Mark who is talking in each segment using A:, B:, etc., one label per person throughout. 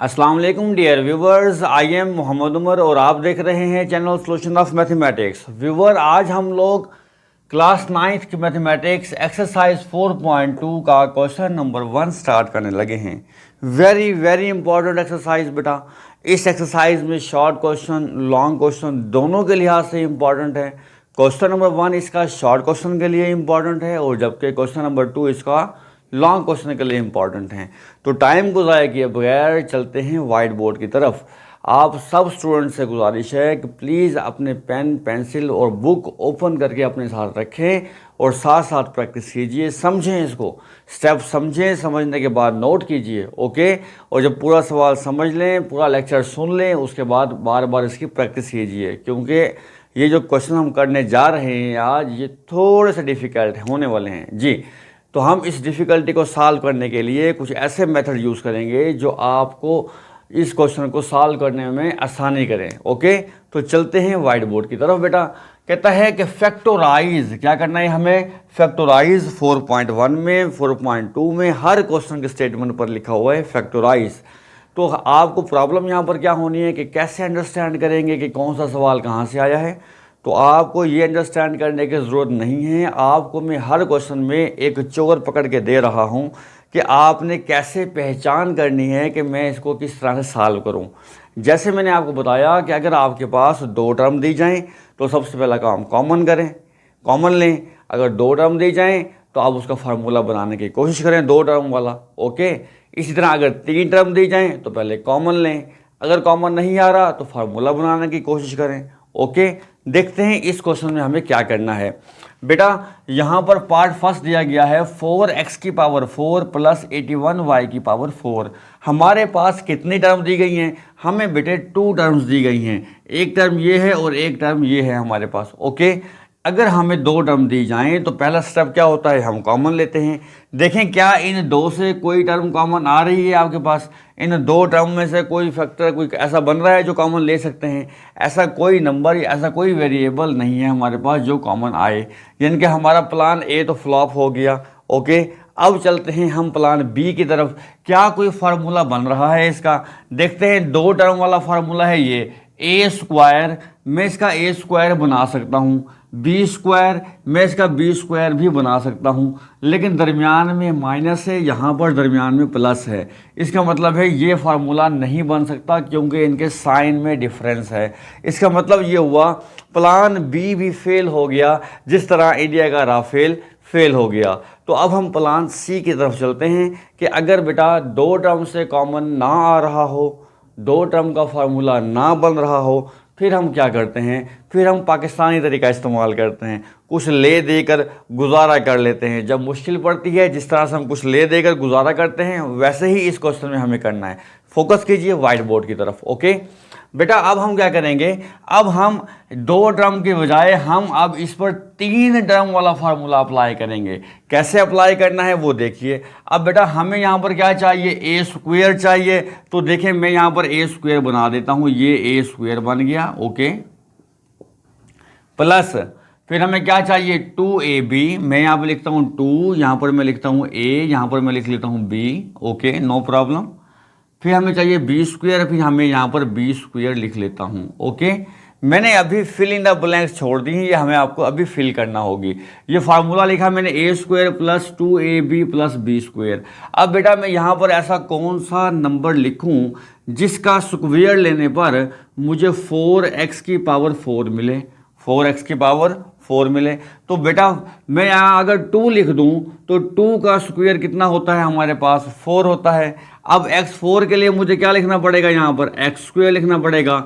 A: अस्सलाम वालेकुम dear viewers, I am Mohammad Umar और आप देख रहे हैं channel solution of mathematics. Viewer, आज हम लोग क्लास 9th की मैथमेटिक्स एक्सरसाइज 4.2 का क्वेश्चन नंबर 1 स्टार्ट करने लगे हैं। वेरी वेरी इंपॉर्टेंट एक्सरसाइज बेटा। इस एक्सरसाइज में शॉर्ट क्वेश्चन, लॉन्ग क्वेश्चन दोनों के लिहाज से इंपॉर्टेंट है। क्वेश्चन नंबर 1 इसका शॉर्ट क्वेश्चन के लिए इंपॉर्टेंट है और जबकि क्वेश्चन नंबर 2 इसका लॉन्ग क्वेश्चन के लिए इंपॉर्टेंट हैं। तो टाइम को ज़ाया किए बगैर चलते हैं वाइट बोर्ड की तरफ। आप सब स्टूडेंट से गुजारिश है कि प्लीज़ अपने पेन, पेंसिल और बुक ओपन करके अपने साथ रखें और साथ साथ प्रैक्टिस कीजिए। समझें, इसको स्टेप समझें, समझने के बाद नोट कीजिए। ओके, और जब पूरा सवाल समझ लें, पूरा लेक्चर सुन लें, उसके बाद बार बार इसकी प्रैक्टिस कीजिए, क्योंकि ये जो क्वेश्चन हम करने जा रहे हैं आज, ये थोड़े से डिफ़िकल्ट होने वाले हैं जी। तो हम इस डिफ़िकल्टी को सॉल्व करने के लिए कुछ ऐसे मेथड यूज़ करेंगे जो आपको इस क्वेश्चन को सॉल्व करने में आसानी करें। ओके, तो चलते हैं वाइट बोर्ड की तरफ। बेटा कहता है कि फैक्टोराइज क्या करना है हमें, फैक्टोराइज 4.1 में, 4.2 में हर क्वेश्चन के स्टेटमेंट पर लिखा हुआ है फैक्टोराइज। तो आपको प्रॉब्लम यहाँ पर क्या होनी है कि कैसे अंडरस्टैंड करेंगे कि कौन सा सवाल कहाँ से आया है। तो आपको ये अंडरस्टैंड करने की ज़रूरत नहीं है। आपको मैं हर क्वेश्चन में एक चोर पकड़ के दे रहा हूँ कि आपने कैसे पहचान करनी है कि मैं इसको किस तरह से सॉल्व करूँ। जैसे मैंने आपको बताया कि अगर आपके पास 2 टर्म दी जाएं तो सबसे पहला काम कॉमन करें, कॉमन लें। अगर 2 टर्म दी जाएं तो आप उसका फार्मूला बनाने की कोशिश करें 2 टर्म वाला। ओके, इसी तरह अगर 3 टर्म दी जाएं तो पहले कॉमन लें। अगर कॉमन नहीं आ रहा तो फार्मूला बनाने की कोशिश करें। ओके, देखते हैं इस क्वेश्चन में हमें क्या करना है। बेटा यहाँ पर पार्ट फर्स्ट दिया गया है 4x की पावर 4 प्लस 81y की पावर 4। हमारे पास कितनी टर्म दी गई हैं, हमें बेटे 2 टर्म्स दी गई हैं। एक टर्म ये है और एक टर्म ये है हमारे पास। ओके, अगर हमें 2 टर्म दी जाएं तो पहला स्टेप क्या होता है, हम कॉमन लेते हैं। देखें क्या इन 2 से कोई टर्म कॉमन आ रही है आपके पास। इन 2 टर्म में से कोई फैक्टर कोई ऐसा बन रहा है जो कॉमन ले सकते हैं। ऐसा कोई नंबर या ऐसा कोई वेरिएबल नहीं है हमारे पास जो कॉमन आए, यानी कि हमारा प्लान ए तो फ्लॉप हो गया। ओके, अब चलते हैं हम प्लान बी की तरफ। क्या कोई फार्मूला बन रहा है इसका, देखते हैं। 2 टर्म वाला फार्मूला है ये ए स्क्वायर, मैं इसका ए स्क्वायर बना सकता हूँ। बी स्क्वायर, मैं इसका बी स्क्वायर भी बना सकता हूँ, लेकिन दरमियान में माइनस है, यहाँ पर दरमियान में प्लस है। इसका मतलब है ये फार्मूला नहीं बन सकता क्योंकि इनके साइन में डिफरेंस है। इसका मतलब ये हुआ प्लान बी भी फेल हो गया, जिस तरह इंडिया का राफेल फेल हो गया। तो अब हम प्लान सी की तरफ चलते हैं कि अगर बेटा 2 टर्म से कॉमन ना आ रहा हो, 2 टर्म का फार्मूला ना बन रहा हो, फिर हम क्या करते हैं, फिर हम पाकिस्तानी तरीका इस्तेमाल करते हैं। कुछ ले देकर गुजारा कर लेते हैं। जब मुश्किल पड़ती है, जिस तरह से हम कुछ ले देकर गुजारा करते हैं, वैसे ही इस क्वेश्चन में हमें करना है। फोकस कीजिए वाइट बोर्ड की तरफ। ओके बेटा, अब हम क्या करेंगे, अब हम 2 टर्म के बजाय हम अब इस पर 3 टर्म वाला फार्मूला अप्लाई करेंगे। कैसे अप्लाई करना है वो देखिए। अब बेटा हमें यहाँ पर क्या चाहिए, ए स्क्वायर चाहिए। तो देखें मैं यहाँ पर ए स्क्वायर बना देता हूँ, ये ए स्क्वायर बन गया। ओके, प्लस फिर हमें क्या चाहिए 2ab, मैं यहाँ पर लिखता हूँ 2, यहाँ पर मैं लिखता हूँ a, यहाँ पर मैं लिख लेता हूँ b। Okay, no problem. फिर हमें चाहिए बी स्क्वायर, फिर हमें यहाँ पर बी स्क्वायर लिख लेता हूँ। ओके, मैंने अभी फिल इन द ब्लैंक्स छोड़ दी हैं, ये हमें आपको अभी फिल करना होगी। ये फार्मूला लिखा मैंने A square plus 2ab plus B square. अब बेटा मैं यहाँ पर ऐसा कौन सा नंबर लिखूँ जिसका स्क्वायर लेने पर मुझे 4x की पावर 4 मिले, 4x की पावर 4 मिले। तो बेटा मैं यहाँ अगर 2 लिख दूँ तो 2 का स्क्वायर कितना होता है हमारे पास, 4 होता है। अब x4 के लिए मुझे क्या लिखना पड़ेगा, यहाँ पर x स्क्वायर लिखना पड़ेगा।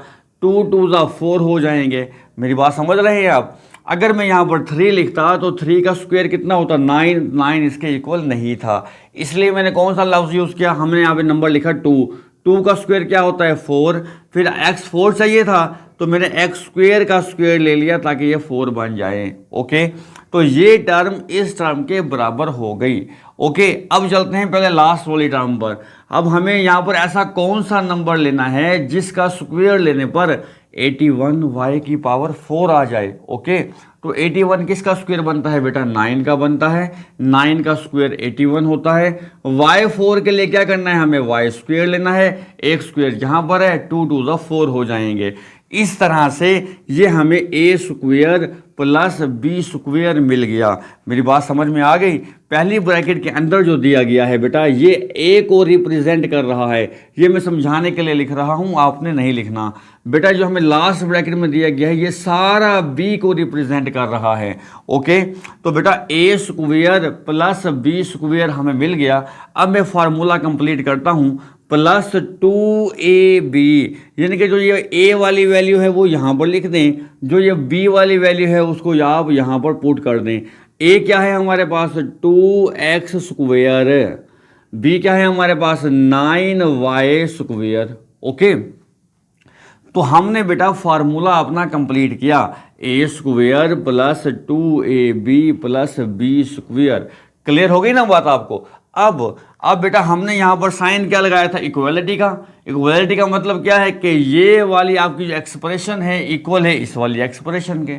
A: 2 2 4 हो जाएंगे। मेरी बात समझ रहे हैं आप। अगर मैं यहाँ पर 3 लिखता तो 3 का स्क्वायर कितना होता, 9, 9 इसके इक्वल नहीं था, इसलिए मैंने कौन सा लफ्ज़ यूज़ किया, हमने यहाँ पे नंबर लिखा 2। 2 का स्क्वायर क्या होता है 4, फिर x4 चाहिए था तो मैंने एक्स स्क्वायर का स्क्वायर ले लिया ताकि ये 4 बन जाए। ओके, तो ये टर्म इस टर्म के बराबर हो गई। ओके, अब चलते हैं पहले लास्ट वाली टर्म पर। अब हमें यहाँ पर ऐसा कौन सा नंबर लेना है जिसका स्क्वायर लेने पर 81y की पावर 4 आ जाए। ओके, तो 81 किसका स्क्वायर बनता है बेटा, 9 का बनता है, 9 का स्क्वायर 81 होता है। y4 के लिए क्या करना है, हमें y स्क्वायर लेना है, एक स्क्वायर यहाँ पर है, 2 2 जा 4 हो जाएंगे। इस तरह से ये हमें a square plus b square मिल गया। मेरी बात समझ में आ गई। पहली ब्रैकेट के अंदर जो दिया गया है बेटा ये a को रिप्रेजेंट कर रहा है, ये मैं समझाने के लिए लिख रहा हूँ, आपने नहीं लिखना बेटा। जो हमें लास्ट ब्रैकेट में दिया गया है ये सारा b को रिप्रेजेंट कर रहा है। ओके, तो बेटा a square plus b square हमें मिल गया। अब मैं फार्मूला कंप्लीट करता हूँ, प्लस 2ab, यानी कि जो ये a वाली वैल्यू है वो यहाँ पर लिख दें, जो ये b वाली वैल्यू है उसको आप यहाँ पर पुट कर दें। a क्या है हमारे पास 2x स्क्वायर, b क्या है हमारे पास 9y स्क्वायर। ओके, तो हमने बेटा फार्मूला अपना कंप्लीट किया, a square plus 2ab plus b square. Clear हो गई ना बात आपको। अब बेटा हमने यहाँ पर साइन क्या लगाया था, इक्वलिटी का। इक्वलिटी का मतलब क्या है कि ये वाली आपकी जो एक्सप्रेशन है इक्वल है इस वाली एक्सप्रेशन के।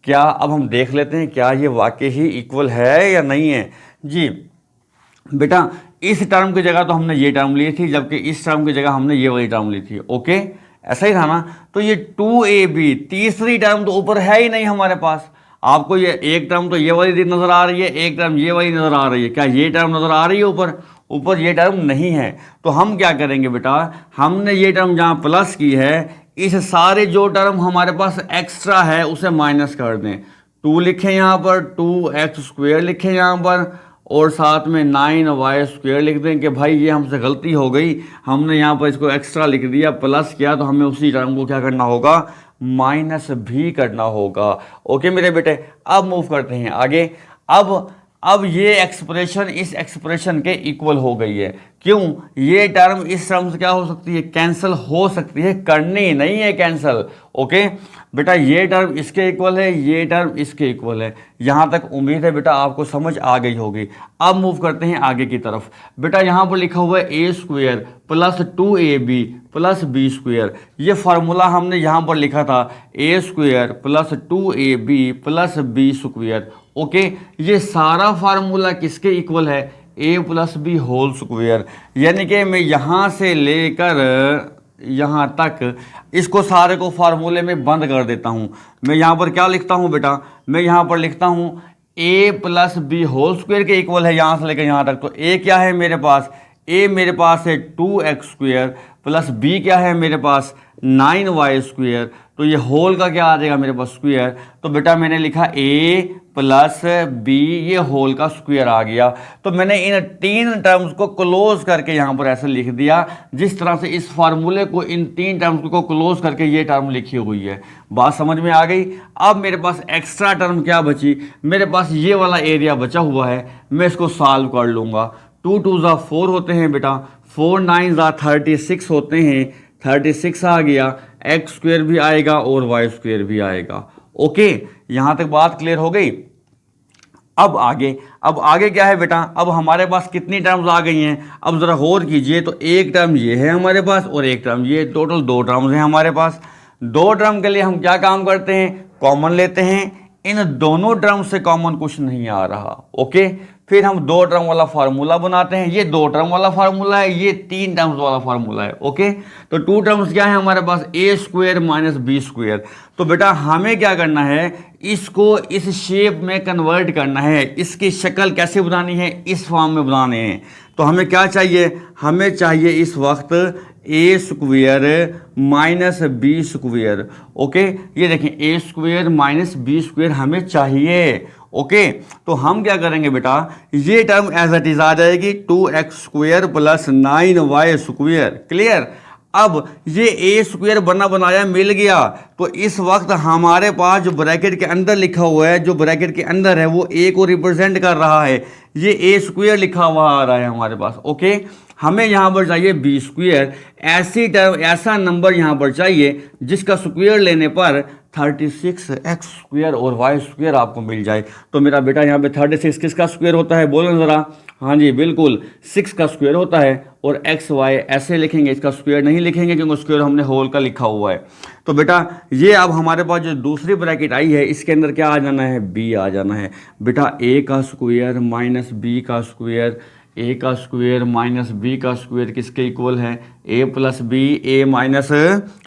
A: क्या अब हम देख लेते हैं क्या ये वाकई ही इक्वल है या नहीं है। जी बेटा इस टर्म की जगह तो हमने ये टर्म ली थी, जबकि इस टर्म की जगह हमने ये वाली टर्म ली थी। ओके, ऐसा ही था ना। तो ये 2ab तीसरी टर्म तो ऊपर है ही नहीं हमारे पास। आपको ये एक टर्म तो ये वाली नजर आ रही है, एक टर्म ये वाली नजर आ रही है, क्या ये टर्म नजर आ रही है ऊपर? ऊपर ये टर्म नहीं है। तो हम क्या करेंगे बेटा, हमने ये टर्म जहाँ प्लस की है इस सारे जो टर्म हमारे पास एक्स्ट्रा है उसे माइनस कर दें। 2 लिखें यहाँ पर, 2x स्क्वायर लिखें यहाँ पर, और साथ में 9y स्क्वायर लिख दें कि भाई ये हमसे गलती हो गई, हमने यहाँ पर इसको एक्स्ट्रा लिख दिया, प्लस किया, तो हमें उसी टर्म को क्या करना होगा, माइनस भी करना होगा। ओके मेरे बेटे, अब मूव करते हैं आगे। अब ये एक्सप्रेशन इस एक्सप्रेशन के इक्वल हो गई है। क्यों? ये टर्म इस टर्म से क्या हो सकती है, कैंसिल हो सकती है, करनी नहीं है कैंसिल। ओके बेटा, ये टर्म इसके इक्वल है, ये टर्म इसके इक्वल है। यहाँ तक उम्मीद है बेटा आपको समझ आ गई होगी। अब मूव करते हैं आगे की तरफ। बेटा यहाँ पर लिखा हुआ है a square plus 2ab plus b square. ये फार्मूला हमने यहाँ पर लिखा था a square plus 2ab plus b square. Okay, ये सारा फार्मूला किसके इक्वल है, a plus B whole square. यानी कि मैं यहाँ से लेकर यहाँ तक इसको सारे को फार्मूले में बंद कर देता हूँ। मैं यहाँ पर क्या लिखता हूँ बेटा, मैं यहाँ पर लिखता हूँ a plus B whole square के इक्वल है यहाँ से लेकर यहाँ तक। तो a क्या है मेरे पास, a मेरे पास है 2x स्क्वायर प्लस b क्या है मेरे पास 9y स्क्वायर। तो ये होल का क्या आ जाएगा मेरे पास, स्क्वायर। तो बेटा मैंने लिखा a प्लस b, ये होल का स्क्वायर आ गया। तो मैंने इन तीन टर्म्स को क्लोज करके यहाँ पर ऐसे लिख दिया, जिस तरह से इस फार्मूले को इन तीन टर्म्स को क्लोज करके ये टर्म लिखी हुई है। बात समझ में आ गई। अब मेरे पास एक्स्ट्रा टर्म क्या बची, मेरे पास ये वाला एरिया बचा हुआ है, मैं इसको सॉल्व कर लूँगा। 2 2 जा 4 होते हैं बेटा, 4 9 जा 36 होते हैं, 36 आ गया, एक्स स्क्वायर भी आएगा और वाई स्क्वायर भी आएगा। ओके, यहाँ तक बात क्लियर हो गई। अब आगे क्या है बेटा, अब हमारे पास कितनी टर्म्स आ गई हैं, अब ज़रा गौर कीजिए। तो एक टर्म ये है हमारे पास और एक टर्म ये, टोटल 2 टर्म्स हैं हमारे पास। 2 टर्म के लिए हम क्या काम करते हैं, कॉमन लेते हैं। इन दोनों टर्म से कॉमन कुछ नहीं आ रहा। ओके, फिर हम 2 टर्म वाला फार्मूला बनाते हैं। ये 2 टर्म वाला फार्मूला है, ये 3 टर्म्स वाला फार्मूला है। ओके, तो 2 टर्म्स क्या है हमारे पास, a square minus b square. तो बेटा हमें क्या करना है, इसको इस शेप में कन्वर्ट करना है, इसकी शक्ल कैसे बनानी है, इस फॉर्म में बनाने हैं। तो हमें क्या चाहिए, हमें चाहिए इस वक्त a square minus b square. Okay, ये देखें a square minus b square हमें चाहिए। ओके, तो हम क्या करेंगे बेटा, ये टर्म एज इट इज आ जाएगी 2x square plus 9y square. Clear. अब ये a स्क्वायर बना बनाया मिल गया, तो इस वक्त हमारे पास जो ब्रैकेट के अंदर लिखा हुआ है, जो ब्रैकेट के अंदर है वो a को रिप्रेजेंट कर रहा है, ये a स्क्वायर लिखा हुआ आ रहा है हमारे पास। ओके, हमें यहाँ पर चाहिए बी स्क्वायर, ऐसी टर्म ऐसा नंबर यहाँ पर चाहिए जिसका स्क्वायर लेने पर 36 एक्स स्क्वायर और वाई स्क्वायर आपको मिल जाए। तो मेरा बेटा यहाँ पे 36 किसका स्क्वायर होता है, बोलो ज़रा। हाँ जी बिल्कुल, 6 का स्क्वायर होता है। और एक्स वाई ऐसे लिखेंगे, इसका स्क्वायर नहीं लिखेंगे क्योंकि स्क्वायर हमने होल का लिखा हुआ है। तो बेटा ये अब हमारे पास जो दूसरी ब्रैकेट आई है इसके अंदर क्या आ जाना है, बी आ जाना है। बेटा ए का स्क्वायर माइनस बी का स्क्वायर, ए का स्क्वायर माइनस बी का स्क्वायर किसके इक्वल है, A plus B, A minus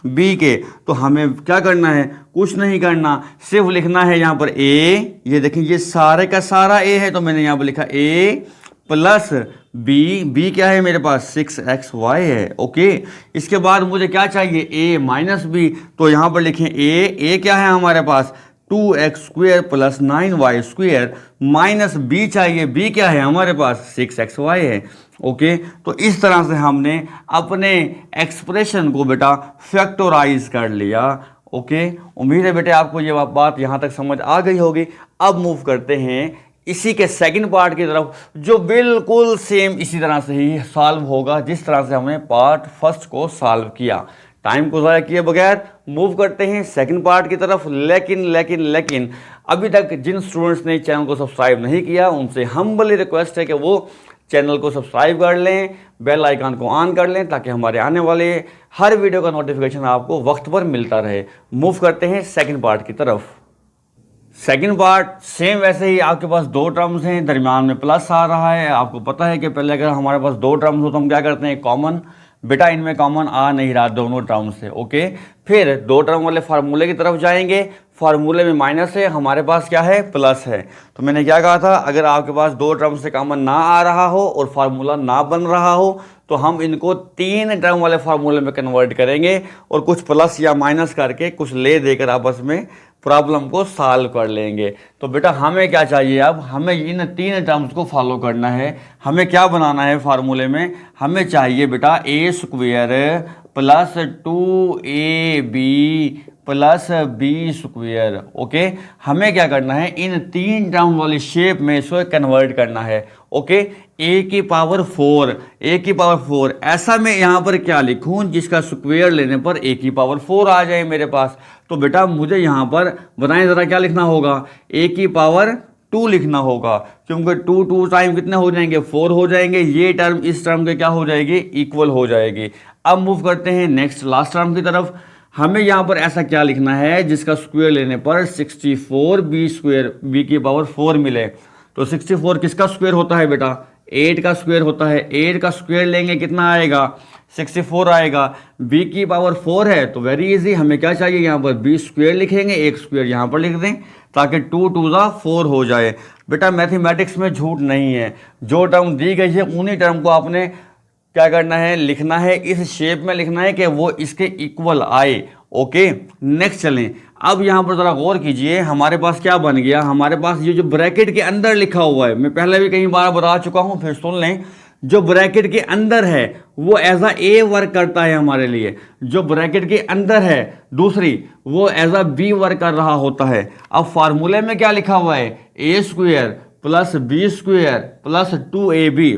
A: B के। तो हमें क्या करना है, कुछ नहीं करना, सिर्फ लिखना है यहाँ पर ए, ये देखें ये सारे का सारा ए है तो मैंने यहाँ पर लिखा ए प्लस बी, बी क्या है मेरे पास 6xy है। ओके, इसके बाद मुझे क्या चाहिए, ए माइनस बी, तो यहाँ पर लिखें ए क्या है हमारे पास 2x square plus 9y square, minus B चाहिए, बी क्या है हमारे पास 6xy है। ओके, तो इस तरह से हमने अपने एक्सप्रेशन को बेटा फैक्टराइज कर लिया। ओके, उम्मीद है बेटे आपको ये बात यहाँ तक समझ आ गई होगी। अब मूव करते हैं इसी के सेकंड पार्ट की तरफ, जो बिल्कुल सेम इसी तरह से ही सॉल्व होगा जिस तरह से हमने पार्ट फर्स्ट को सॉल्व किया। टाइम को ज़ाया किए बगैर मूव करते हैं सेकंड पार्ट की तरफ। लेकिन अभी तक जिन स्टूडेंट्स ने चैनल को सब्सक्राइब नहीं किया उनसे हम्बली रिक्वेस्ट है कि वो चैनल को सब्सक्राइब कर लें, बेल आइकन को ऑन कर लें ताकि हमारे आने वाले हर वीडियो का नोटिफिकेशन आपको वक्त पर मिलता रहे। मूव करते हैं सेकंड पार्ट की तरफ। सेकंड पार्ट सेम वैसे ही, आपके पास दो टर्म्स हैं, दरमियान में प्लस आ रहा है। आपको पता है कि पहले अगर हमारे पास दो टर्म्स हो तो हम क्या करते हैं, कॉमन। बेटा इनमें कॉमन आ नहीं रहा दोनों टर्म से। ओके, फिर दो टर्म वाले फार्मूले की तरफ जाएंगे। फार्मूले में माइनस है, हमारे पास क्या है, प्लस है। तो मैंने क्या कहा था, अगर आपके पास दो टर्म से कॉमन ना आ रहा हो और फार्मूला ना बन रहा हो तो हम इनको तीन टर्म वाले फार्मूले में कन्वर्ट करेंगे और कुछ प्लस या माइनस करके कुछ ले देकर आपस में प्रॉब्लम को सॉल्व कर लेंगे। तो बेटा हमें क्या चाहिए, अब हमें इन तीन टर्म्स को फॉलो करना है। हमें क्या बनाना है फार्मूले में, हमें चाहिए बेटा A square plus 2ab plus B square. Okay, हमें क्या करना है, इन तीन टर्म वाली शेप में इसको कन्वर्ट करना है। ओके, ए की पावर 4, ऐसा मैं यहाँ पर क्या लिखूँ जिसका स्क्वायर लेने पर ए की पावर 4 आ जाए मेरे पास। तो बेटा मुझे यहाँ पर बताएं ज़रा क्या लिखना होगा, ए की पावर 2 लिखना होगा, क्योंकि 2 टाइम कितने हो जाएंगे, 4 हो जाएंगे। ये टर्म इस टर्म के क्या हो जाएगी, इक्वल हो जाएगी। अब मूव करते हैं नेक्स्ट लास्ट टर्म की तरफ। हमें यहाँ पर ऐसा क्या लिखना है जिसका स्क्वायर लेने पर 64 बी स्क्वायर, बी की पावर 4 मिले। तो 64 किसका स्क्वायर होता है बेटा, 8 का स्क्वायर होता है। 8 का स्क्वायर लेंगे कितना आएगा, 64 आएगा। बी की पावर 4 है तो वेरी इजी, हमें क्या चाहिए यहाँ पर बी स्क्वायर लिखेंगे, एक स्क्वायर यहाँ पर लिख दें ताकि 2 2 4 हो जाए। बेटा मैथमेटिक्स में झूठ नहीं है, जो टर्म दी गई है उन्हीं टर्म को आपने क्या करना है, लिखना है, इस शेप में लिखना है कि वो इसके इक्वल आए। ओके, नेक्स्ट चलें। अब यहाँ पर ज़रा गौर कीजिए, हमारे पास क्या बन गया, हमारे पास ये जो ब्रैकेट के अंदर लिखा हुआ है, मैं पहले भी कई बार बता चुका हूँ, फिर सुन लें। जो ब्रैकेट के अंदर है वो एज अ ए वर्क करता है हमारे लिए, जो ब्रैकेट के अंदर है दूसरी वो एज अ बी वर्क कर रहा होता है। अब फार्मूले में क्या लिखा हुआ है, A square plus B square plus 2ab।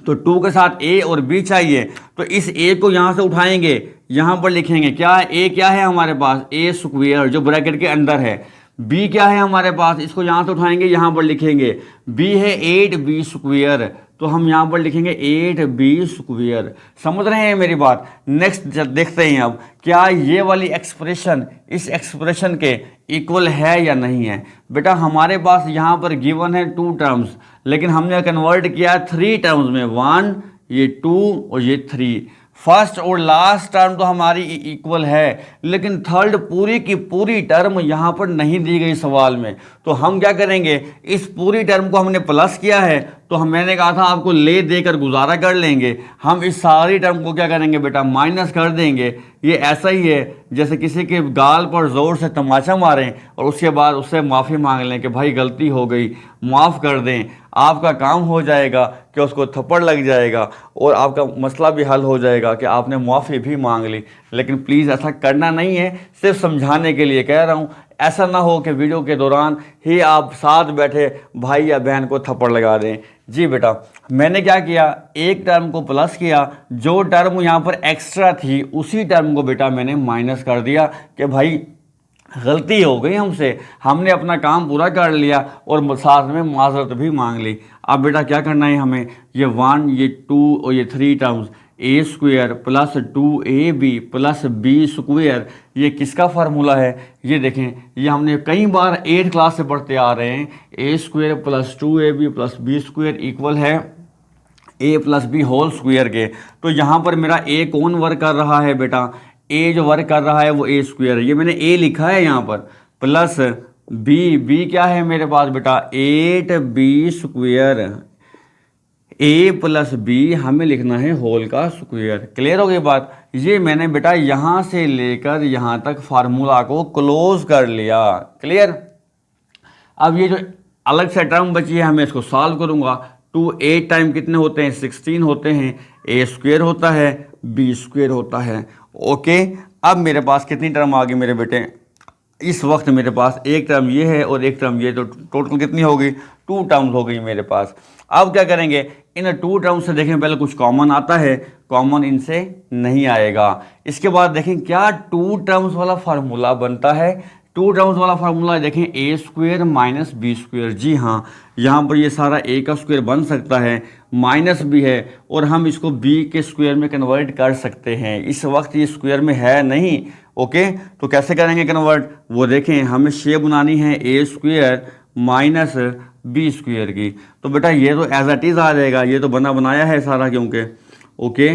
A: तो 2 के साथ a और b चाहिए, तो इस a को यहाँ से उठाएंगे, यहाँ पर लिखेंगे क्या है, a क्या है हमारे पास, a स्क्वायर जो ब्रैकेट के अंदर है। b क्या है हमारे पास, इसको यहाँ से उठाएंगे, यहाँ पर लिखेंगे b है 8b स्क्वायर, तो हम यहाँ पर लिखेंगे 8b स्क्वायर। समझ रहे हैं मेरी बात। नेक्स्ट देखते हैं अब क्या ये वाली एक्सप्रेशन इस एक्सप्रेशन के इक्वल है या नहीं है। बेटा हमारे पास यहाँ पर गिवन है 2 टर्म्स, लेकिन हमने कन्वर्ट किया 3 टर्म्स में, 1 ये 2 और ये 3। फर्स्ट और लास्ट टर्म तो हमारी इक्वल है, लेकिन थर्ड पूरी की पूरी टर्म यहाँ पर नहीं दी गई सवाल में। तो हम क्या करेंगे, इस पूरी टर्म को हमने प्लस किया है तो मैंने कहा था आपको ले देकर गुजारा कर लेंगे। हम इस सारी टर्म को क्या करेंगे बेटा, माइनस कर देंगे। ये ऐसा ही है जैसे किसी के गाल पर ज़ोर से तमाचा मारें और उसके बाद उससे माफ़ी मांग लें कि भाई गलती हो गई, माफ़ कर दें। आपका काम हो जाएगा कि उसको थप्पड़ लग जाएगा और आपका मसला भी हल हो जाएगा कि आपने माफ़ी भी मांग ली। लेकिन प्लीज़ ऐसा करना नहीं है, सिर्फ समझाने के लिए कह रहा हूँ। ऐसा ना हो कि वीडियो के दौरान ही आप साथ बैठे भाई या बहन को थप्पड़ लगा दें। जी बेटा, मैंने क्या किया, एक टर्म को प्लस किया, जो टर्म यहाँ पर एक्स्ट्रा थी उसी टर्म को बेटा मैंने माइनस कर दिया कि भाई गलती हो गई हमसे, हमने अपना काम पूरा कर लिया और साथ में माजरत भी मांग ली। अब बेटा क्या करना है हमें, ये 1 ये 2 और ये 3 terms A square plus 2ab plus B square, ये किसका फार्मूला है, ये देखें, ये हमने कई बार 8 क्लास से पढ़ते आ रहे हैं। A square plus 2ab plus B square equal है A plus B whole square के। तो यहाँ पर मेरा ए कौन वर्क कर रहा है बेटा, ए जो वर्क कर रहा है वो ए स्क्वेयर है, ये मैंने ए लिखा है यहाँ पर, प्लस बी क्या है मेरे पास बेटा 8b स्क्वेयर, ए प्लस बी हमें लिखना है होल का स्क्वेयर। क्लियर हो गई बात। ये मैंने बेटा यहाँ से लेकर यहाँ तक फार्मूला को क्लोज कर लिया। क्लियर। अब ये जो अलग से टर्म बची है हमें इसको सॉल्व करूँगा। 8 टाइम कितने होते हैं, 16 होते हैं, ए स्क्वेयर होता है, बी स्क्वेयर होता है। ओके, अब मेरे पास कितनी टर्म आ गई मेरे बेटे, इस वक्त मेरे पास एक टर्म ये है और एक टर्म ये, तो टोटल कितनी हो गई, 2 टर्म्स हो गई मेरे पास। अब क्या करेंगे, इन 2 टर्म्स से देखें पहले कुछ कॉमन आता है, कॉमन इनसे नहीं आएगा। इसके बाद देखें क्या 2 टर्म्स वाला फार्मूला बनता है। 2 टर्म्स वाला फार्मूला देखें, ए स्क्वेयर माइनस बी स्क्वेयर। जी हाँ, यहाँ पर ये सारा ए का स्क्वायर बन सकता है, माइनस भी है, और हम इसको बी के स्क्वायर में कन्वर्ट कर सकते हैं। इस वक्त ये स्क्वायर में है नहीं। ओके, तो कैसे करेंगे कन्वर्ट, वो देखें, हमें शेप बनानी है A square minus B square की। तो बेटा ये तो एज इट इज़ आ जाएगा, ये तो बना बनाया है सारा क्योंकि। ओके,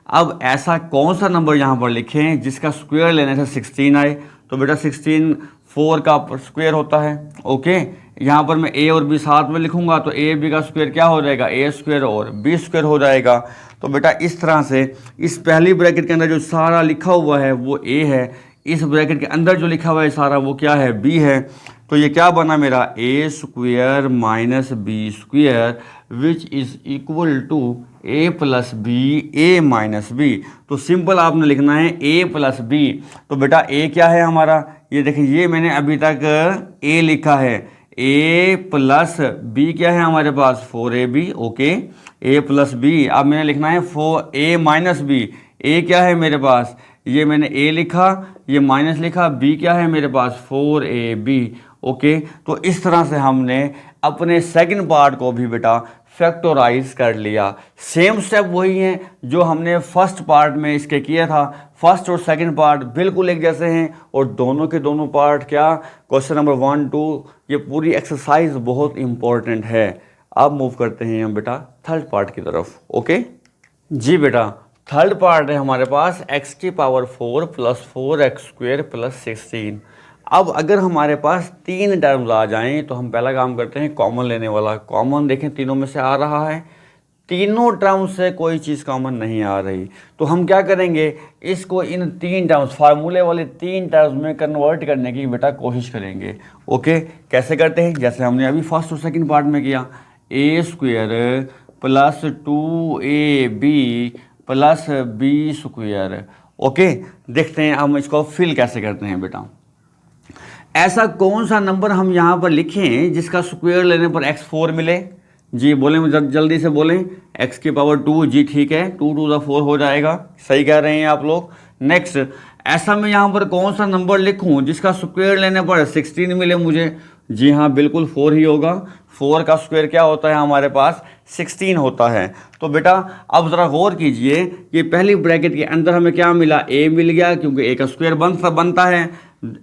A: अब ऐसा कौन सा नंबर यहाँ पर लिखें जिसका स्क्वायर लेने से 16 आए। तो बेटा 16 4 का स्क्वायर होता है। ओके, यहाँ पर मैं ए और बी साथ में लिखूंगा तो ए बी का स्क्वायर क्या हो जाएगा, ए स्क्वायर और बी स्क्वायर हो जाएगा। तो बेटा इस तरह से इस पहली ब्रैकेट के अंदर जो सारा लिखा हुआ है वो ए है, इस ब्रैकेट के अंदर जो लिखा हुआ है सारा वो क्या है, बी है। तो ये क्या बना मेरा, A square minus B square which is equal to A plus B A minus B. तो सिंपल आपने लिखना है ए प्लस बी। तो बेटा ए क्या है हमारा, ये देखिए, ये मैंने अभी तक ए लिखा है, ए प्लस बी क्या है हमारे पास 4ab। ओके, ए प्लस बी, अब मैंने लिखना है 4a माइनस बी। ए क्या है मेरे पास, ये मैंने ए लिखा, ये माइनस लिखा, बी क्या है मेरे पास 4ab। ओके, तो इस तरह से हमने अपने सेकंड पार्ट को भी बेटा फैक्टराइज कर लिया। सेम स्टेप वही हैं जो हमने फर्स्ट पार्ट में इसके किया था। फर्स्ट और सेकंड पार्ट बिल्कुल एक जैसे हैं और दोनों के दोनों पार्ट क्या, क्वेश्चन नंबर 1 2, ये पूरी एक्सरसाइज बहुत इंपॉर्टेंट है। अब मूव करते हैं हम बेटा थर्ड पार्ट की तरफ। ओके जी बेटा, थर्ड पार्ट है हमारे पास x की power 4 plus 4x square plus 16। अब अगर हमारे पास 3 टर्म्स आ जाएं तो हम पहला काम करते हैं कॉमन लेने वाला। कॉमन देखें तीनों में से आ रहा है, तीनों टर्म्स से कोई चीज़ कॉमन नहीं आ रही, तो हम क्या करेंगे, इसको इन 3 टर्म्स, फार्मूले वाले 3 टर्म्स में कन्वर्ट करने की बेटा कोशिश करेंगे। ओके, कैसे करते हैं, जैसे हमने अभी फर्स्ट और सेकंड पार्ट में किया, A square plus 2ab plus B square. Okay, देखते हैं हम इसको फिल कैसे करते हैं बेटा। ऐसा कौन सा नंबर हम यहाँ पर लिखें जिसका स्क्वायर लेने पर x4 मिले। जी बोलें, जल्दी से बोलें, x की पावर 2। जी ठीक है, 2 2 ज़ा 4 हो जाएगा, सही कह रहे हैं आप लोग। नेक्स्ट, ऐसा मैं यहाँ पर कौन सा नंबर लिखूँ जिसका स्क्वायर लेने पर 16 मिले मुझे। जी हाँ, बिल्कुल 4 ही होगा। 4 का स्क्वायर क्या होता है हमारे पास, 16 होता है। तो बेटा अब ज़रा गौर कीजिए, ये पहली ब्रैकेट के अंदर हमें क्या मिला, a मिल गया क्योंकि a का स्क्वायर बनता है।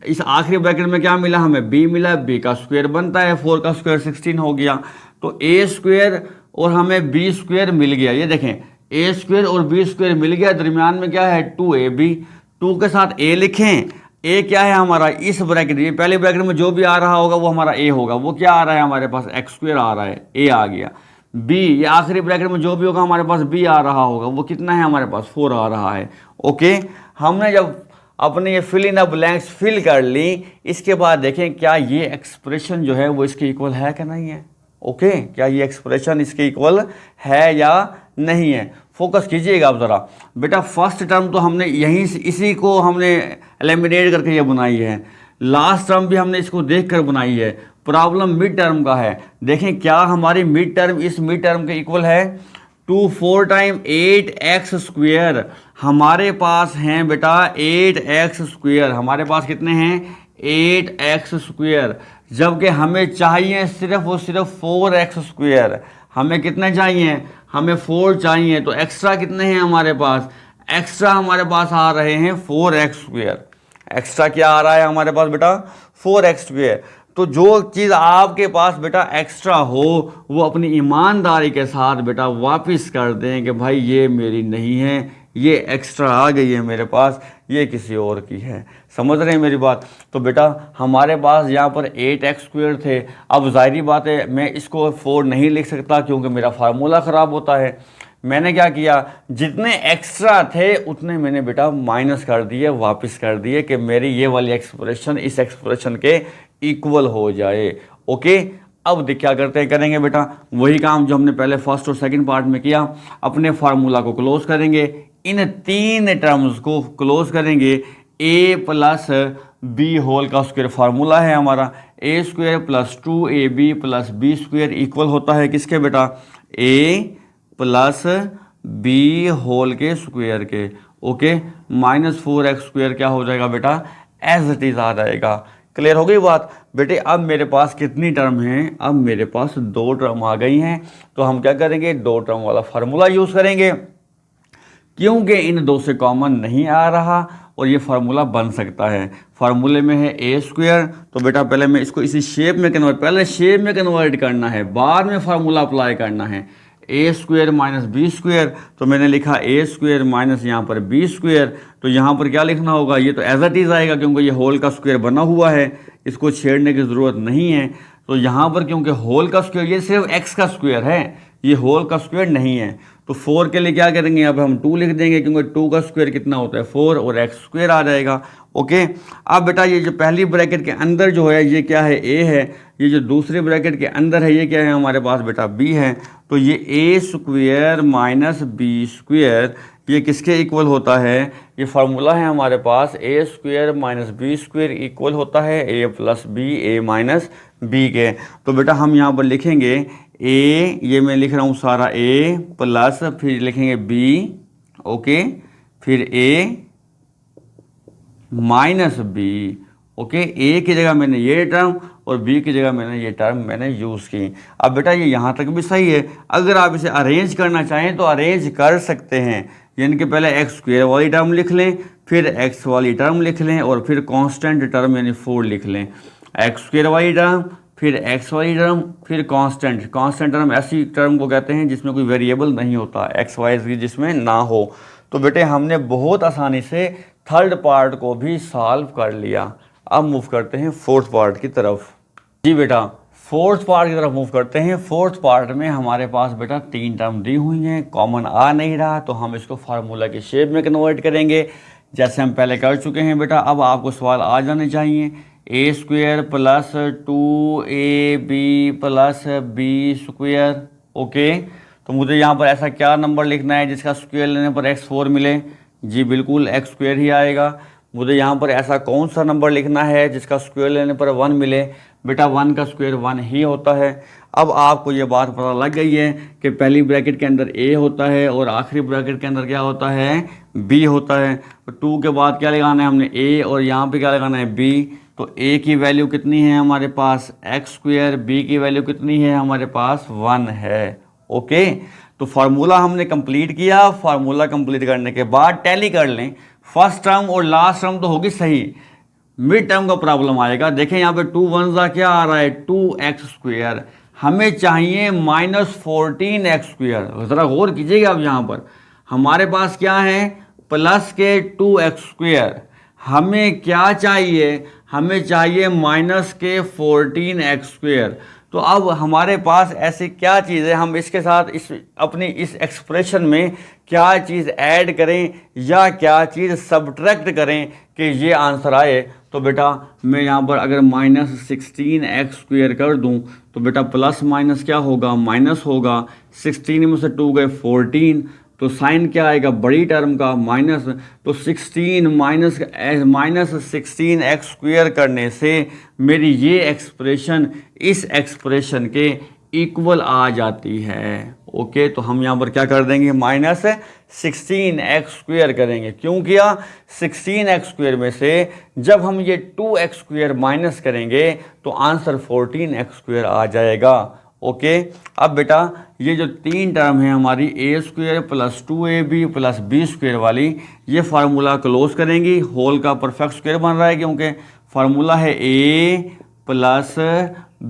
A: इस आखिरी ब्रैकेट में क्या मिला हमें, b मिला, b का स्क्वायर बनता है, 4 का स्क्वायर 16 हो गया। तो a स्क्वायर और हमें b स्क्वायर मिल गया। ये देखें, a स्क्वायर और b स्क्वायर मिल गया, दरमियान में क्या है 2ab। 2 के साथ a लिखें, a क्या है हमारा, इस ब्रैकेट, ये पहले ब्रैकेट में जो भी आ रहा होगा वो हमारा a होगा। वो क्या आ रहा है हमारे पास, x स्क्वायर आ रहा है, a आ गया। b, ये आखिरी ब्रैकेट में जो भी होगा हमारे पास b आ रहा होगा, वो कितना है हमारे पास, 4 आ रहा है। ओके, हमने जब अपने ये fill in the blanks fill कर ली, इसके बाद देखें क्या ये एक्सप्रेशन जो है वो इसके इक्वल है कि नहीं है। ओके, क्या ये एक्सप्रेशन इसके इक्वल है या नहीं है। फोकस कीजिएगा आप ज़रा बेटा। फर्स्ट टर्म तो हमने यहीं से इसी को हमने एलिमिनेट करके ये बनाई है, लास्ट टर्म भी हमने इसको देखकर बनाई है, प्रॉब्लम मिड टर्म का है। देखें क्या हमारी मिड टर्म इस मिड टर्म के इक्वल है, 2 4 टाइम 8x स्क्वेयर। हमारे पास हैं बेटा 8x स्क्वेयर, हमारे पास कितने हैं 8x स्क्वेयर, जबकि हमें चाहिए सिर्फ और सिर्फ 4x स्क्वेयर। हमें कितने चाहिए, हमें 4 चाहिए, तो एक्स्ट्रा कितने हैं हमारे पास, एक्स्ट्रा हमारे पास आ रहे हैं 4x स्क्वेयर। एक्स्ट्रा क्या आ रहा है हमारे पास बेटा 4x स्क्वेयर। तो जो चीज़ आपके पास बेटा एक्स्ट्रा हो वो अपनी ईमानदारी के साथ बेटा वापस कर दें कि भाई ये मेरी नहीं है, ये एक्स्ट्रा आ गई है मेरे पास, ये किसी और की है। समझ रहे हैं मेरी बात। तो बेटा हमारे पास यहाँ पर 8x स्क्वेयर थे। अब ज़ाहिरी बात है मैं इसको 4 नहीं लिख सकता क्योंकि मेरा फार्मूला ख़राब होता है। मैंने क्या किया, जितने एक्स्ट्रा थे उतने मैंने बेटा माइनस कर दिए, वापस कर दिए कि मेरी ये वाली एक्सप्रेशन इस एक्सप्रेशन के इक्वल हो जाए। ओके, अब देख क्या करते हैं, करेंगे बेटा वही काम जो हमने पहले फर्स्ट और सेकंड पार्ट में किया। अपने फार्मूला को क्लोज करेंगे, इन 3 टर्म्स को क्लोज करेंगे। a प्लस बी होल का स्क्वायर फार्मूला है हमारा, a square plus 2ab plus B square equal होता है किसके बेटा, a प्लस बी होल के स्क्वायर के। ओके, -4x स्क्वायर क्या हो जाएगा बेटा, एज इट इज आ जाएगा। क्लियर हो गई बात बेटे। अब मेरे पास कितनी टर्म हैं, अब मेरे पास 2 टर्म आ गई हैं। तो हम क्या करेंगे, 2 टर्म वाला फार्मूला यूज़ करेंगे, क्योंकि इन 2 से कॉमन नहीं आ रहा और ये फार्मूला बन सकता है। फार्मूले में है a स्क्वायर, तो बेटा पहले मैं इसको इसी शेप में कन्वर्ट करना है, बाद में फार्मूला अप्लाई करना है। a square minus B square, तो मैंने लिखा a स्क्वायर माइनस यहाँ पर b स्क्वायर। तो यहाँ पर क्या लिखना होगा, ये तो एज इट इज आएगा क्योंकि ये होल का स्क्वायर बना हुआ है, इसको छेड़ने की ज़रूरत नहीं है। तो यहाँ पर क्योंकि होल का स्क्वायर ये सिर्फ x का स्क्वायर है, ये होल का स्क्वायर नहीं है, तो 4 के लिए क्या करेंगे, यहाँ पर हम 2 लिख देंगे क्योंकि 2 का स्क्वायर कितना होता है 4 और x स्क्वायर आ जाएगा। ओके, अब बेटा ये जो पहली ब्रैकेट के अंदर जो है ये क्या है, a है, ये जो दूसरे ब्रैकेट के अंदर है ये क्या है हमारे पास बेटा b है। तो ये a square minus B square ये किसके इक्वल होता है, ये फार्मूला है हमारे पास, a square minus B square equal होता है a plus B, a minus B के। तो बेटा हम यहाँ पर लिखेंगे a, ये मैं लिख रहा हूँ सारा a प्लस फिर लिखेंगे b, ओके, फिर a minus B. Okay, a की जगह मैंने ये टर्म और b की जगह मैंने ये टर्म मैंने यूज़ की। अब बेटा ये यहाँ तक भी सही है। अगर आप इसे अरेंज करना चाहें तो अरेंज कर सकते हैं, यानी कि पहले x स्क्वायर वाली टर्म लिख लें, फिर x वाली टर्म लिख लें और फिर कांस्टेंट टर्म यानी 4 लिख लें। x स्क्वायर वाली टर्म, फिर x वाली टर्म, फिर कांस्टेंट टर्म ऐसी टर्म को कहते हैं जिसमें कोई वेरिएबल नहीं होता, x y z जिसमें ना हो। तो बेटे हमने बहुत आसानी से थर्ड पार्ट को भी सॉल्व कर लिया। अब मूव करते हैं फोर्थ पार्ट की तरफ। जी बेटा फोर्थ पार्ट की तरफ मूव करते हैं। फोर्थ पार्ट में हमारे पास बेटा 3 टर्म दी हुई हैं, कॉमन आ नहीं रहा, तो हम इसको फार्मूला की शेप में कन्वर्ट करेंगे जैसे हम पहले कर चुके हैं बेटा। अब आपको सवाल आ जाने चाहिए, a square plus 2ab plus b square. Okay, तो मुझे यहाँ पर ऐसा क्या नंबर लिखना है जिसका स्क्वायर लेने पर x4 मिले, जी बिल्कुल x स्क्वायर ही आएगा। मुझे यहाँ पर ऐसा कौन सा नंबर लिखना है जिसका स्क्वायर लेने पर 1 मिले, बेटा 1 का स्क्वायर 1 ही होता है। अब आपको ये बात पता लग गई है कि पहली ब्रैकेट के अंदर a होता है और आखिरी ब्रैकेट के अंदर क्या होता है, b होता है। तो 2 के बाद क्या लगाना है हमने a और यहाँ पे क्या लगाना है b। तो a की वैल्यू कितनी है हमारे पास x स्क्वायर, b की वैल्यू कितनी है हमारे पास 1 है। ओके, तो फार्मूला हमने कंप्लीट किया। फार्मूला कंप्लीट करने के बाद टैली कर लें, फर्स्ट टर्म और लास्ट टर्म तो होगी सही, मिड टर्म का प्रॉब्लम आएगा। देखें यहाँ पे 2 1 का क्या आ रहा है 2x स्क्वायर, हमें चाहिए -14x स्क्वायर। ज़रा गौर कीजिएगा। अब यहाँ पर हमारे पास क्या है प्लस के 2x स्क्वायर, हमें क्या चाहिए, हमें चाहिए माइनस के 14x स्क्वायर। तो अब हमारे पास ऐसी क्या चीज़ है, हम इसके साथ अपनी इस एक्सप्रेशन में क्या चीज़ ऐड करें या क्या चीज़ सब्ट्रैक्ट करें कि ये आंसर आए। तो बेटा मैं यहाँ पर अगर -16x स्क्वायर कर दूँ तो बेटा प्लस माइनस क्या होगा, माइनस होगा। 16 में से 2 गए 14, तो साइन क्या आएगा बड़ी टर्म का माइनस, तो 16 माइनस 16x² करने से मेरी ये एक्सप्रेशन इस एक्सप्रेशन के इक्वल आ जाती है। ओके, तो हम यहाँ पर क्या कर देंगे, माइनस 16x² करेंगे। क्यों किया, 16x² में से जब हम ये 2x² माइनस करेंगे तो आंसर 14x² आ जाएगा। ओके, अब बेटा ये जो तीन टर्म है हमारी a² + 2ab + b² वाली, ये फार्मूला क्लोज करेंगी। होल का परफेक्ट स्क्वायर बन रहा है क्योंकि फार्मूला है a +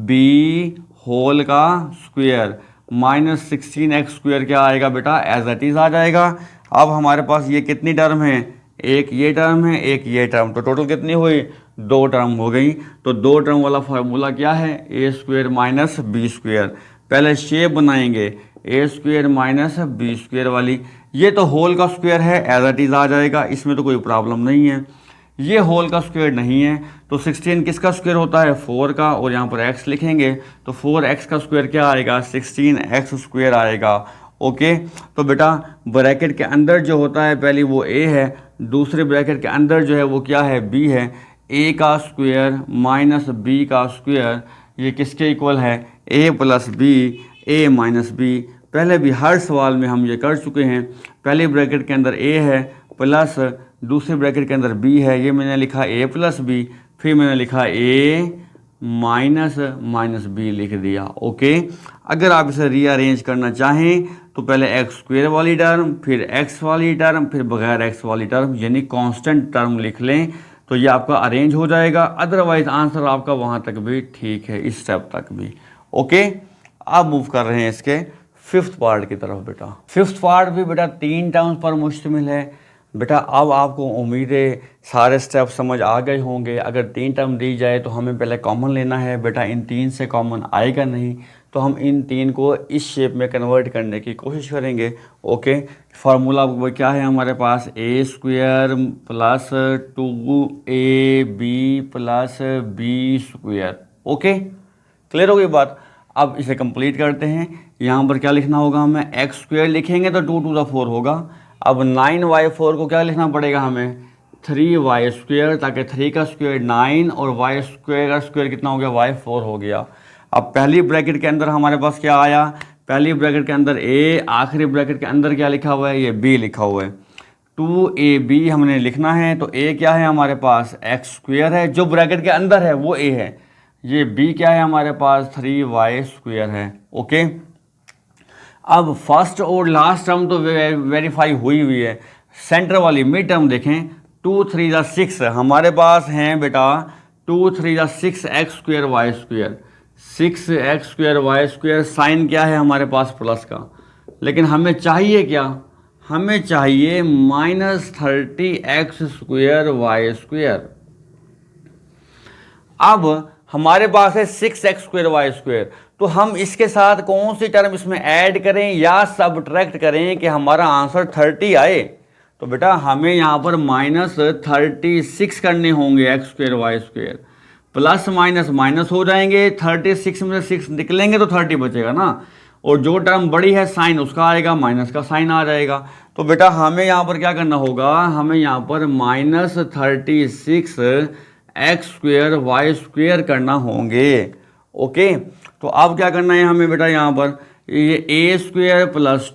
A: b होल का स्क्वायर माइनस 16x² क्या आएगा बेटा, एज इट इज आ जाएगा। अब हमारे पास ये कितनी टर्म है, एक ये टर्म है, एक ये टर्म, तो टोटल कितनी हुई, 2 टर्म हो गई। तो 2 टर्म वाला फार्मूला क्या है, a² - b²। पहले शेप बनाएंगे a² - b² वाली, ये तो होल का स्क्वायर है, एज इट इज आ जाएगा, इसमें तो कोई प्रॉब्लम नहीं है। ये होल का स्क्वायर नहीं है, तो 16 किसका स्क्वायर होता है, 4 का, और यहाँ पर x लिखेंगे तो 4x का स्क्वायर क्या आएगा, 16x² आएगा। ओके, तो बेटा ब्रैकेट के अंदर जो होता है पहली वो a है, दूसरे ब्रैकेट के अंदर जो है वो क्या है, b है। a का स्क्वायर माइनस b का स्क्वायर ये किसके इक्वल है, a + b, a - b। पहले भी हर सवाल में हम ये कर चुके हैं। पहले ब्रैकेट के अंदर a है प्लस दूसरे ब्रैकेट के अंदर b है, ये मैंने लिखा a + b, फिर मैंने लिखा a - b लिख दिया। ओके, अगर आप इसे रीअरेंज करना चाहें तो पहले x² वाली टर्म, फिर x वाली टर्म, फिर बगैर x वाली टर्म, यानी कांस्टेंट टर्म लिख लें तो ये आपका अरेंज हो जाएगा। अदरवाइज आंसर आपका वहाँ तक भी ठीक है, इस स्टेप तक भी। ओके, अब मूव कर रहे हैं इसके 5th पार्ट की तरफ। बेटा 5th पार्ट भी बेटा 3 टर्म्स पर मुश्तमिल है। बेटा अब आपको उम्मीद है सारे स्टेप समझ आ गए होंगे। अगर 3 टर्म दी जाए तो हमें पहले कॉमन लेना है। बेटा इन 3 से कॉमन आएगा नहीं, तो हम इन 3 को इस शेप में कन्वर्ट करने की कोशिश करेंगे। ओके, फार्मूला वो क्या है हमारे पास, a² + 2ab + b²। Okay, clear हो गई बात। अब इसे कंप्लीट करते हैं। यहाँ पर क्या लिखना होगा हमें, x² लिखेंगे तो 2 × 4 होगा। अब 9y4 को क्या लिखना पड़ेगा हमें, 3y², ताकि 3 का स्क्वायर 9 और y² का स्क्वायर कितना हो गया, y4 हो गया। अब पहली ब्रैकेट के अंदर हमारे पास क्या आया, पहली ब्रैकेट के अंदर a, आखिरी ब्रैकेट के अंदर क्या लिखा हुआ है, ये b लिखा हुआ है। 2ab हमने लिखना है, तो a क्या है हमारे पास, x² है, जो ब्रैकेट के अंदर है वो a है। ये b क्या है हमारे पास, 3y² है। ओके, अब फर्स्ट और लास्ट टर्म तो वेरीफाई हुई है। सेंटर वाली मिड टर्म देखें, 2 × 3 = 6 हमारे पास हैं बेटा, 2 × 3 = 6x² y², 6x² y²। Sign क्या है हमारे पास, प्लस का, लेकिन हमें चाहिए क्या, हमें चाहिए -30x² y²। अब हमारे पास है 6x² y², तो हम इसके साथ कौन सी टर्म इसमें ऐड करें या सबट्रैक्ट करें कि हमारा आंसर 30 आए। तो बेटा हमें यहाँ पर -36 करने होंगे x² y², प्लस माइनस हो जाएंगे। 36 में से 6 निकलेंगे तो 30 बचेगा ना, और जो टर्म बड़ी है साइन उसका आएगा, माइनस का साइन आ जाएगा। तो बेटा हमें यहाँ पर क्या करना होगा, हमें यहाँ पर -36 x² y² करना होंगे। ओके, तो अब क्या करना है हमें बेटा, यहाँ पर ये a² +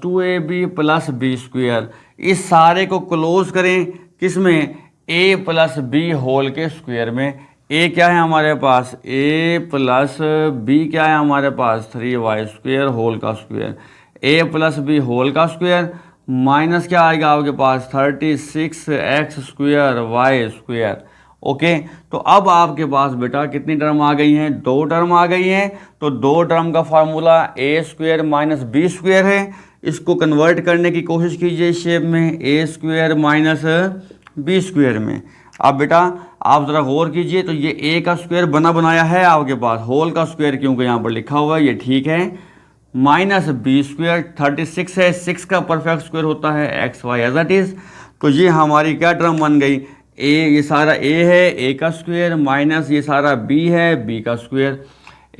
A: 2ab + b², इस सारे को क्लोज करें किसमें, a + b होल के स्क्वायर में। a क्या है हमारे पास, a + b क्या है हमारे पास, 3y² होल का स्क्वायर, a + b होल का स्क्वायर माइनस क्या आएगा आपके पास, 36x² y²। ओके, तो अब आपके पास बेटा कितनी टर्म आ गई हैं, 2 टर्म आ गई हैं। तो 2 टर्म का फार्मूला a² - b² है। इसको कन्वर्ट करने की कोशिश कीजिए शेप में, a² - b² में। अब बेटा आप ज़रा गौर कीजिए, तो ये a का स्क्वायर बना बनाया है आपके पास, होल का स्क्वायर क्योंकि यहाँ पर लिखा हुआ है, ये ठीक है। -b², 36 है, 6 का परफेक्ट स्क्वायर होता है xy एज इट इज़। तो ये हमारी क्या टर्म बन गई, a, ये सारा a है, a का स्क्वायर, माइनस ये सारा b है, b का स्क्वायर।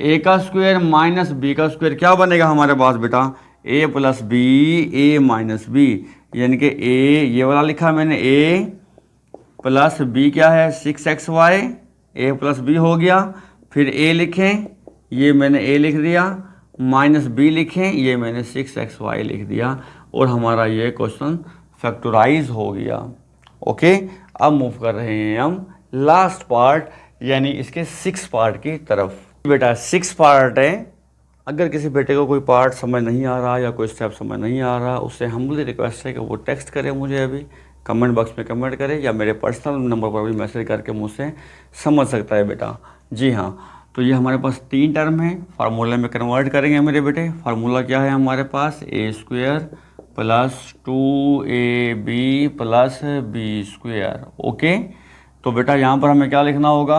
A: a का स्क्वायर माइनस b का स्क्वायर क्या बनेगा हमारे पास बेटा, ए plus B A minus B, यानी कि ए ये वाला लिखा मैंने, ए प्लस बी क्या है 6xy, ए प्लस बी हो गया। फिर ए लिखें, ये मैंने ए लिख दिया, माइनस बी लिखें, ये मैंने 6xy लिख दिया, और हमारा ये क्वेश्चन फैक्टराइज हो गया। ओके, अब मूव कर रहे हैं हम लास्ट पार्ट, यानी इसके 6 पार्ट की तरफ। बेटा 6 पार्ट है, अगर किसी बेटे को कोई पार्ट समझ नहीं आ रहा या कोई स्टेप समझ नहीं आ रहा, उससे हम्बली रिक्वेस्ट है कि वो टेक्स्ट करे मुझे, अभी कमेंट बॉक्स में कमेंट करे, या मेरे पर्सनल नंबर पर भी मैसेज करके मुझसे समझ सकता है बेटा। जी हाँ, तो ये हमारे पास 3 टर्म है, फार्मूले में कन्वर्ट करेंगे मेरे बेटे। फार्मूला क्या है हमारे पास, A square plus 2ab plus B square. Okay, तो बेटा यहाँ पर हमें क्या लिखना होगा,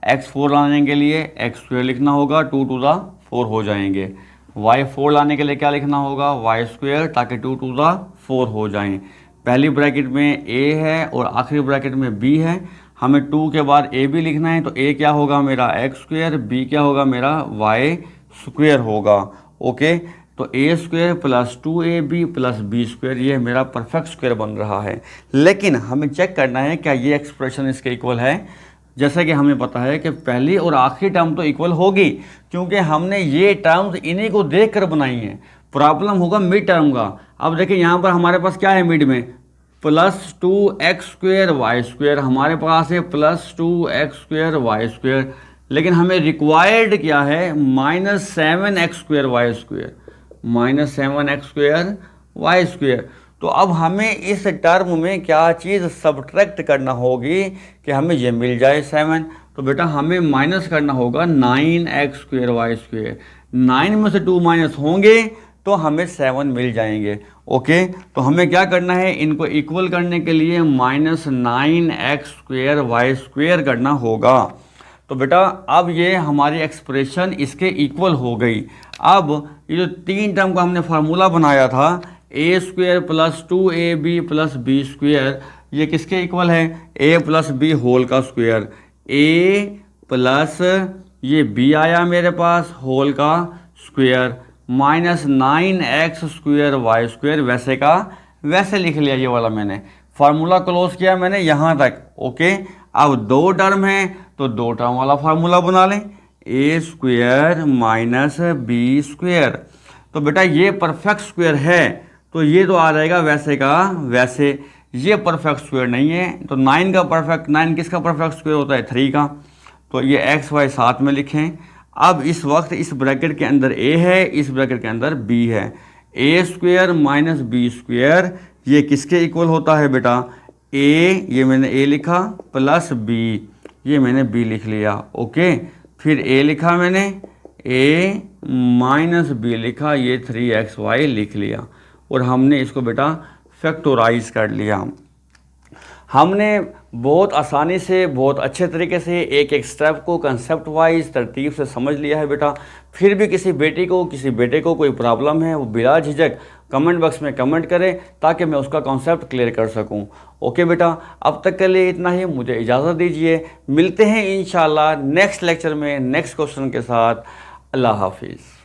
A: x4 लाने के लिए एक्स स्क्वायर लिखना होगा, 2 to the 4 हो जाएंगे। y4 लाने के लिए क्या लिखना होगा, y स्क्वायर, ताकि 2 to the 4 हो जाएं। पहली ब्रैकेट में a है और आखिरी ब्रैकेट में b है, हमें 2 के बाद a भी लिखना है, तो a क्या होगा मेरा x स्क्वायर, b क्या होगा मेरा y स्क्वायर होगा। ओके, तो A square plus 2ab plus B square, ये मेरा परफेक्ट स्क्वायर बन रहा है। लेकिन हमें चेक करना है क्या ये एक्सप्रेशन इसके इक्वल है। जैसा कि हमें पता है कि पहली और आखिरी टर्म तो इक्वल होगी, क्योंकि हमने ये टर्म्स इन्हीं को देख कर बनाई हैं। प्रॉब्लम होगा मिड टर्म का। अब देखिए यहाँ पर हमारे पास क्या है मिड में, plus 2x square Y square, हमारे पास है plus 2x square Y square, लेकिन हमें रिक्वायर्ड क्या है, minus 7x square Y square, minus 7x square Y square. तो अब हमें इस टर्म में क्या चीज़ सब्ट्रैक्ट करना होगी कि हमें ये मिल जाए 7। तो बेटा हमें माइनस करना होगा 9x स्क्वायर वाई स्क्वायर, 9 में से 2 माइनस होंगे तो हमें 7 मिल जाएंगे। ओके, तो हमें क्या करना है, इनको इक्वल करने के लिए minus 9x square Y square करना होगा। तो बेटा अब ये हमारी एक्सप्रेशन इसके इक्वल हो गई। अब ये जो 3 टर्म का हमने फार्मूला बनाया था, A square plus 2ab plus B square, ये किसके इक्वल है, a प्लस बी होल का स्क्वायर, a प्लस ये b आया मेरे पास होल का square, minus 9x square Y square, वैसे का वैसे लिख लिया, ये वाला मैंने फार्मूला क्लोज किया मैंने यहाँ तक। ओके, अब 2 टर्म है तो 2 टर्म वाला फार्मूला बना लें, ए स्क्वायर माइनस बी स्क्वायर। तो बेटा ये परफेक्ट स्क्वायर है, तो ये तो आ जाएगा वैसे का वैसे, ये परफेक्ट स्क्वायर नहीं है। तो 9 का परफेक्ट, 9 किसका परफेक्ट स्क्वायर होता है, 3 का। तो ये एक्स वाई साथ में लिखें। अब इस वक्त इस ब्रैकेट के अंदर a है, इस ब्रैकेट के अंदर b है, A square minus B square, ये किसके इक्वल होता है बेटा, a, ये मैंने a लिखा, प्लस b, ये मैंने b लिख लिया। ओके, फिर a लिखा मैंने, a माइनस b लिखा, ये 3xy लिख लिया, और हमने इसको बेटा फैक्टराइज कर लिया। हमने बहुत आसानी से, बहुत अच्छे तरीके से एक एक स्टेप को कंसेप्ट वाइज तरतीब से समझ लिया है बेटा। फिर भी किसी बेटी को, किसी बेटे को कोई प्रॉब्लम है, वो बिला झिझक कमेंट बॉक्स में कमेंट करें, ताकि मैं उसका कॉन्सेप्ट क्लियर कर सकूं। ओके बेटा, अब तक के लिए इतना ही, मुझे इजाज़त दीजिए। मिलते हैं इंशाल्लाह नेक्स्ट लेक्चर में नेक्स्ट क्वेश्चन के साथ। अल्लाह हाफिज़।